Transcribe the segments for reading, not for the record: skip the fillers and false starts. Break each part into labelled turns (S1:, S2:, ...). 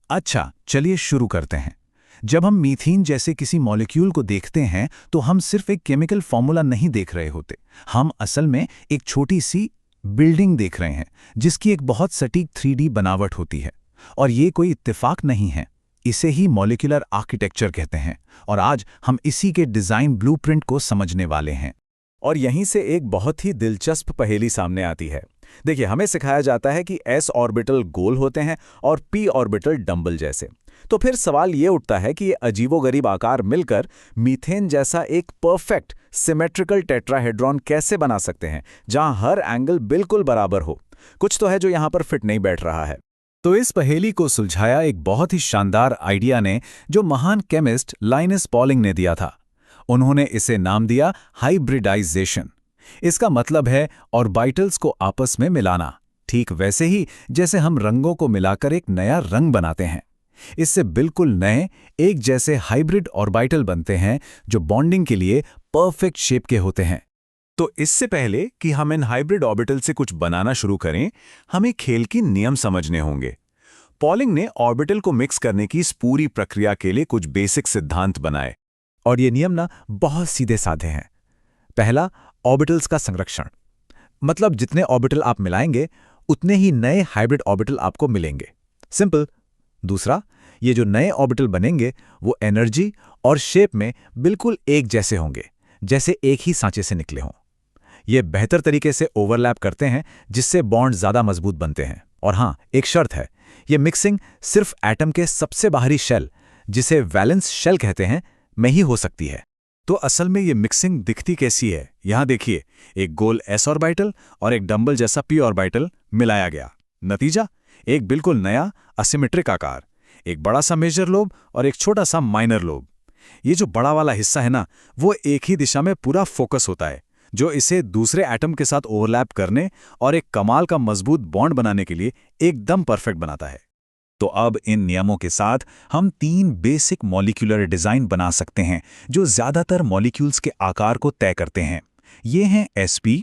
S1: अच्छा, चलिए शुरू करते हैं। जब हम मीथेन जैसे किसी मॉलिक्यूल को देखते हैं तो हम सिर्फ एक केमिकल फॉर्मूला नहीं देख रहे होते। हम असल में एक छोटी सी बिल्डिंग देख रहे हैं जिसकी एक बहुत सटीक 3D बनावट होती है। और ये कोई इत्तेफाक नहीं है, इसे ही मॉलिक्यूलर आर्किटेक्चर कहते हैं। और आज हम इसी के डिज़ाइन ब्लूप्रिंट को समझने वाले हैं।
S2: और यहीं से एक बहुत ही दिलचस्प पहेली सामने आती है। देखिए, हमें सिखाया जाता है कि s ऑर्बिटल गोल होते हैं और p ऑर्बिटल डंबल जैसे। तो फिर सवाल ये उठता है कि ये अजीबोगरीब आकार मिलकर मीथेन जैसा एक परफेक्ट सिमेट्रिकल टेट्राहेड्रॉन कैसे बना सकते हैं, जहां हर एंगल बिल्कुल बराबर हो। कुछ तो है जो यहां पर फिट नहीं बैठ रहा है।
S1: तो इस पहेली को सुलझाया एक बहुत ही शानदार आइडिया ने, जो महान केमिस्ट लाइनस पॉलिंग ने दिया था। उन्होंने इसे नाम दिया हाइब्रिडाइजेशन। इसका मतलब है ऑर्बिटल्स को आपस में मिलाना, ठीक वैसे ही जैसे हम रंगों को मिलाकर एक नया रंग बनाते हैं। इससे बिल्कुल नए, एक जैसे हाइब्रिड ऑर्बिटल बनते हैं जो बॉन्डिंग के लिए परफेक्ट शेप के होते हैं।
S2: तो इससे पहले कि हम इन हाइब्रिड ऑर्बिटल से कुछ बनाना शुरू करें, हमें खेल के नियम समझने होंगे। पॉलिंग ने ऑर्बिटल को मिक्स करने की इस पूरी प्रक्रिया के लिए कुछ बेसिक सिद्धांत बनाए।
S1: और ये नियम ना बहुत सीधे साधे हैं। पहला, ऑर्बिटल्स का संरक्षण। मतलब जितने ऑर्बिटल आप मिलाएंगे उतने ही नए हाइब्रिड ऑर्बिटल आपको मिलेंगे। सिंपल। दूसरा, ये जो नए ऑर्बिटल बनेंगे वो एनर्जी और शेप में बिल्कुल एक जैसे होंगे, जैसे एक ही सांचे से निकले हों। ये बेहतर तरीके से ओवरलैप करते हैं, जिससे बॉन्ड ज़्यादा मजबूत बनते हैं। और हाँ, एक शर्त है, ये मिक्सिंग सिर्फ एटम के सबसे बाहरी शेल, जिसे वैलेंस शेल कहते हैं, में ही हो सकती है।
S2: तो असल में ये मिक्सिंग दिखती कैसी है? यहाँ देखिए, एक गोल s ऑर्बिटल और एक डंबल जैसा p ऑर्बिटल मिलाया गया। नतीजा, एक बिल्कुल नया असिमेट्रिक आकार, एक बड़ा सा मेजर लोब और एक छोटा सा माइनर लोब। ये जो बड़ा वाला हिस्सा है ना, वो एक ही दिशा में पूरा फोकस होता है, जो इसे दूसरे एटम के साथ ओवरलैप करने और एक कमाल का मजबूत बॉन्ड बनाने के लिए एकदम परफेक्ट बनाता है।
S1: तो अब इन नियमों के साथ हम 3 बेसिक मॉलिक्यूलर डिज़ाइन बना सकते हैं जो ज़्यादातर मॉलिक्यूल्स के आकार को तय करते हैं। ये हैं sp,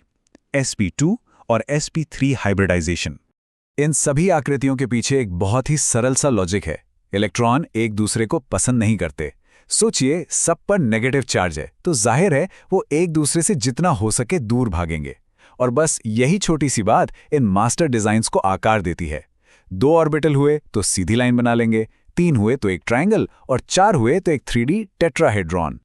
S1: sp2 और sp3 हाइब्रिडाइजेशन। इन सभी आकृतियों के पीछे एक बहुत ही सरल सा लॉजिक है। इलेक्ट्रॉन एक दूसरे को पसंद नहीं करते। सोचिए, सब पर नेगेटिव चार्ज है, तो जाहिर है वो एक दूसरे से जितना हो सके दूर भागेंगे। और बस यही छोटी सी बात इन मास्टर डिज़ाइंस को आकार देती है। 2 ऑर्बिटल हुए तो सीधी लाइन बना लेंगे, 3 हुए तो एक ट्रायंगल, और 4 हुए तो एक 3D टेट्राहेड्रॉन।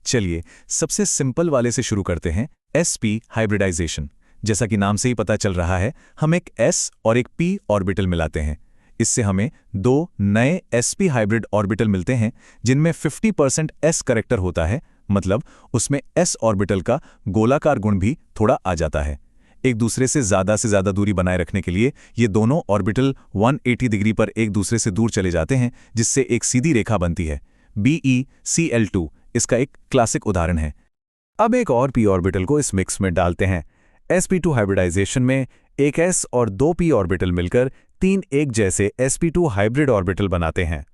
S1: चलिए, सबसे सिंपल वाले से शुरू करते हैं, sp हाइब्रिडाइजेशन। जैसा कि नाम से ही पता चल रहा है, हम एक s और एक p ऑर्बिटल मिलाते हैं। इससे हमें 2 नए sp हाइब्रिड ऑर्बिटल मिलते हैं, जिनमें 50% s करेक्टर होता है। मतलब उसमें s ऑर्बिटल का गोलाकार गुण भी थोड़ा आ जाता है। एक दूसरे से ज़्यादा दूरी बनाए रखने के लिए ये दोनों ऑर्बिटल 180 डिग्री पर एक दूसरे से दूर चले जाते हैं, जिससे एक सीधी रेखा बनती है। BeCl2 इसका एक क्लासिक उदाहरण है। अब एक और p ऑर्बिटल को इस मिक्स में डालते हैं। sp2 हाइब्रिडाइजेशन में एक s और 2 p ऑर्बिटल मिलकर 3 एक जैसे sp2 हाइब्रिड ऑर्बिटल बनाते हैं।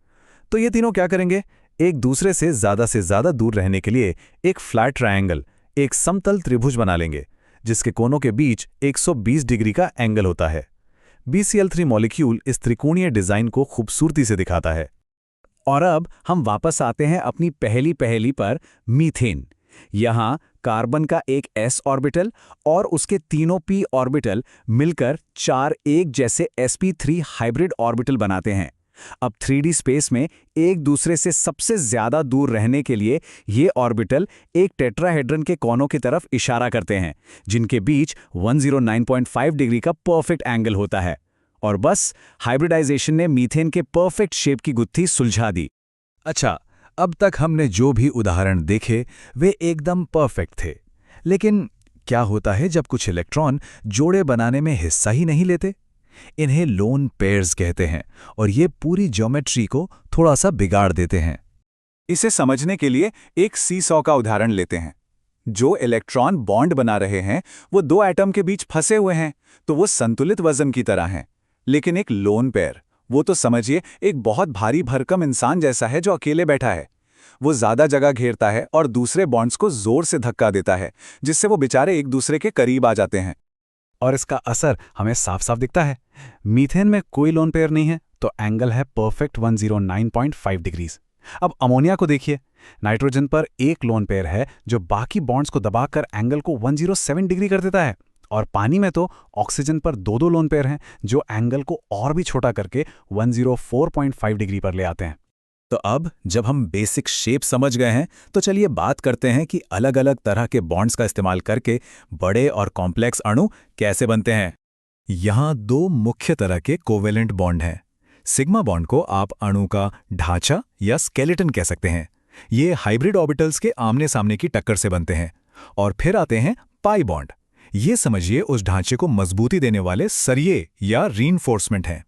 S1: तो ये तीनों क्या करेंगे? एक दूसरे से ज़्यादा दूर रहने के लिए एक फ्लैट ट्रायंगल, एक समतल त्रिभुज बना लेंगे, जिसके कोनों के बीच 120 डिग्री का एंगल होता है। BCl3 मॉलिक्यूल इस त्रिकोणीय डिज़ाइन को खूबसूरती से दिखाता है। और अब हम वापस आते हैं अपनी पहली पर, मीथेन। यहाँ कार्बन का एक s ऑर्बिटल और उसके तीनों p ऑर्बिटल मिलकर 4 एक जैसे sp3 हाइब्रिड ऑर्बिटल बनाते हैं। अब 3D स्पेस में एक दूसरे से सबसे ज्यादा दूर रहने के लिए ये ऑर्बिटल एक टेट्राहेड्रन के कोनों की तरफ इशारा करते हैं, जिनके बीच 109.5 डिग्री का परफेक्ट एंगल होता है। और बस हाइब्रिडाइजेशन ने मीथेन के परफेक्ट शेप की गुत्थी सुलझा दी। अच्छा, अब तक हमने जो भी उदाहरण देखे वे एकदम परफेक्ट थे। लेकिन क्या होता है जब कुछ इलेक्ट्रॉन जोड़े बनाने में हिस्सा ही नहीं लेते? इन्हें लोन पेयर्स कहते हैं, और ये पूरी ज्योमेट्री को थोड़ा सा बिगाड़ देते हैं।
S2: इसे समझने के लिए एक सीसॉ का उदाहरण लेते हैं। जो इलेक्ट्रॉन बॉन्ड बना रहे हैं वो 2 एटम के बीच फंसे हुए हैं, तो वो संतुलित वजन की तरह हैं। लेकिन एक लोन पेयर, वो तो समझिए एक बहुत भारी भरकम इंसान जैसा है जो अकेले बैठा है। वो ज़्यादा जगह घेरता है और दूसरे बॉन्ड्स को जोर से धक्का देता है, जिससे वो बेचारे एक दूसरे के करीब आ जाते हैं।
S1: और इसका असर हमें साफ साफ दिखता है। मीथेन में कोई लोन पेयर नहीं है,
S2: तो एंगल है परफेक्ट 109.5 डिग्रीज। अब अमोनिया को देखिए, नाइट्रोजन पर एक लोन पेयर है जो बाकी बॉन्ड्स को दबाकर एंगल को 107 डिग्री कर देता है, और पानी में तो ऑक्सीजन पर दो दो लोन पेयर हैं जो एंगल को और भी छोटा करके 104.5 डिग्री पर ले आते हैं।
S1: तो अब जब हम बेसिक शेप समझ गए हैं तो चलिए बात करते हैं कि अलग अलग तरह के बॉन्ड्स का इस्तेमाल करके बड़े और कॉम्प्लेक्स अणु कैसे बनते हैं। यहाँ दो मुख्य तरह के कोवेलेंट बॉन्ड हैं। सिग्मा बॉन्ड को आप अणु का ढांचा या स्केलेटन कह सकते हैं। ये हाइब्रिड ऑर्बिटल्स के आमने सामने की टक्कर से बनते हैं। और फिर आते हैं पाई बॉन्ड। ये समझिए उस ढांचे को मजबूती देने वाले सरिये या रीइंफोर्समेंट हैं।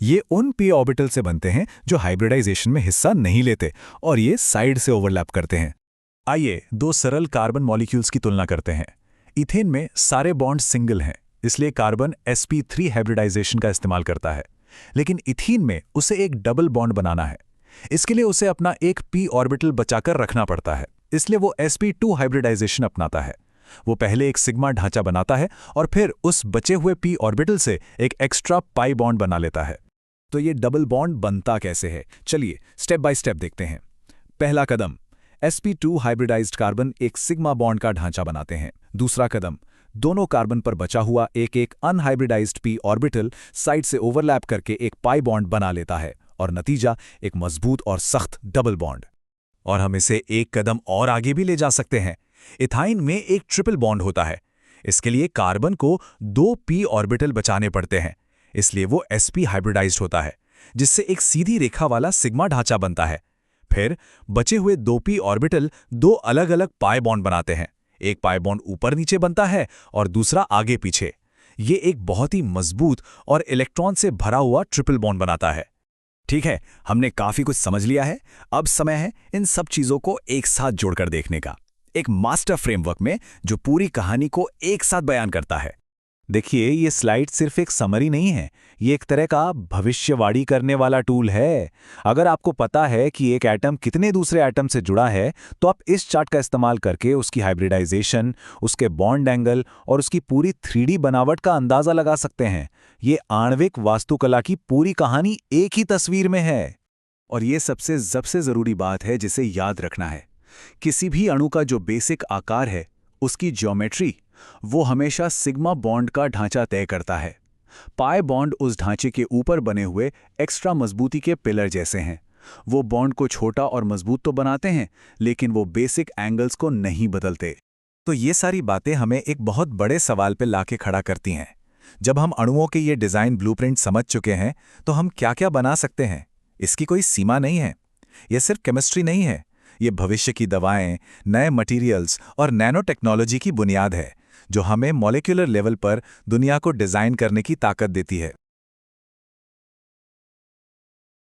S1: ये उन पी ऑर्बिटल से बनते हैं जो हाइब्रिडाइजेशन में हिस्सा नहीं लेते और ये साइड से ओवरलैप करते हैं। आइए दो सरल कार्बन मॉलिक्यूल्स की तुलना करते हैं। इथेन में सारे बॉन्ड सिंगल हैं, इसलिए कार्बन sp3 हाइब्रिडाइजेशन का इस्तेमाल करता है। लेकिन इथीन में उसे एक डबल बॉन्ड बनाना है। इसके लिए उसे अपना एक p ऑर्बिटल बचाकर रखना पड़ता है, इसलिए वो sp2 हाइब्रिडाइजेशन अपनाता है। वो पहले एक सिग्मा ढांचा बनाता है और फिर उस बचे हुए p ऑर्बिटल से एक एक्स्ट्रा पाई बॉन्ड बना लेता है। तो ये डबल बॉन्ड बनता कैसे है, चलिए स्टेप बाय स्टेप देखते हैं। पहला कदम, sp2 हाइब्रिडाइज्ड कार्बन एक सिग्मा बॉन्ड का ढांचा बनाते हैं। दूसरा कदम, दोनों कार्बन पर बचा हुआ एक एक अनहाइब्रिडाइज्ड p ऑर्बिटल साइड से ओवरलैप करके एक पाई बॉन्ड बना लेता है, और नतीजा एक मजबूत और सख्त डबल बॉन्ड। और हम इसे एक कदम और आगे भी ले जा सकते हैं। इथाइन में एक ट्रिपल बॉन्ड होता है। इसके लिए कार्बन को दो p ऑर्बिटल बचाने पड़ते हैं, इसलिए वो sp हाइब्रिडाइज्ड होता है, जिससे एक सीधी रेखा वाला सिग्मा ढांचा बनता है। फिर बचे हुए दो p ऑर्बिटल दो अलग अलग पाई बॉन्ड बनाते हैं। एक पाई बॉन्ड ऊपर नीचे बनता है और दूसरा आगे पीछे। ये एक बहुत ही मजबूत और इलेक्ट्रॉन से भरा हुआ ट्रिपल बॉन्ड बनाता है। ठीक है, हमने काफी कुछ समझ लिया है। अब समय है इन सब चीजों को एक साथ जोड़कर देखने का, एक मास्टर फ्रेमवर्क में जो पूरी कहानी को एक साथ बयान करता है। देखिए, ये स्लाइड सिर्फ एक समरी नहीं है, ये एक तरह का भविष्यवाणी करने वाला टूल है। अगर आपको पता है कि एक एटम कितने दूसरे एटम से जुड़ा है, तो आप इस चार्ट का इस्तेमाल करके उसकी हाइब्रिडाइजेशन, उसके बॉन्ड एंगल और उसकी पूरी 3D बनावट का अंदाजा लगा सकते हैं। ये आणविक वास्तुकला की पूरी कहानी एक ही तस्वीर में है। और ये सबसे ज़रूरी बात है जिसे याद रखना है, किसी भी अणु का जो बेसिक आकार है, उसकी ज्योमेट्री, वो हमेशा सिग्मा बॉन्ड का ढांचा तय करता है। पाई बॉन्ड उस ढांचे के ऊपर बने हुए एक्स्ट्रा मजबूती के पिलर जैसे हैं। वो बॉन्ड को छोटा और मजबूत तो बनाते हैं, लेकिन वो बेसिक एंगल्स को नहीं बदलते। तो ये सारी बातें हमें एक बहुत बड़े सवाल पे लाके खड़ा करती हैं। जब हम अणुओं के ये डिज़ाइन ब्लूप्रिंट समझ चुके हैं, तो हम क्या क्या बना सकते हैं? इसकी कोई सीमा नहीं है। यह सिर्फ केमिस्ट्री नहीं है, ये भविष्य की दवाएं, नए मटेरियल्स और नैनो टेक्नोलॉजी की बुनियाद है, जो हमें मॉलिक्यूलर लेवल पर दुनिया को डिज़ाइन करने की ताकत देती है।